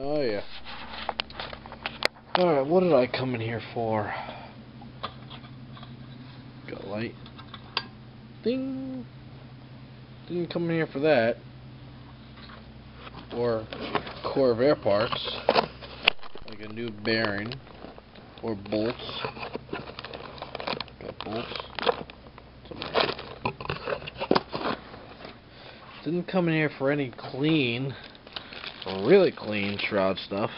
Oh yeah. Alright, what did I come in here for? Got light. Ding! Didn't come in here for that. Or corvair parts. Like a new bearing. Or bolts. Got bolts. Didn't come in here for any clean, really clean shroud stuff.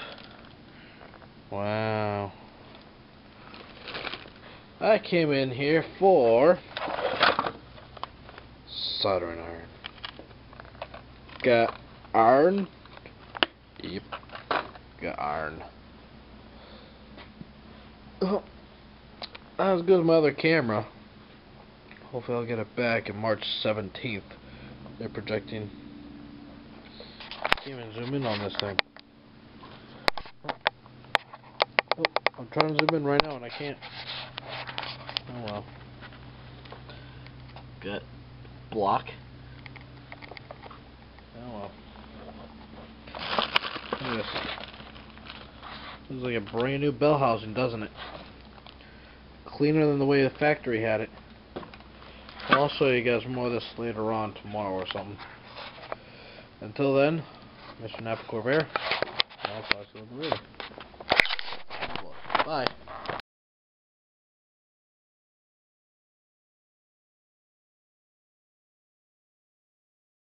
Wow. I came in here for soldering iron. Got iron. Yep. Got iron. Oh, not as good as my other camera. Hopefully I'll get it back in March 17th. They're projecting. Can't even zoom in on this thing. Oh, I'm trying to zoom in right now and I can't. Oh well. Got block. Oh well. Look at this. Looks like a brand new bell housing, doesn't it? Cleaner than the way the factory had it. I'll show you guys more of this later on tomorrow or something. Until then, Mr. Napa Corvair, I'll talk to you later. Bye.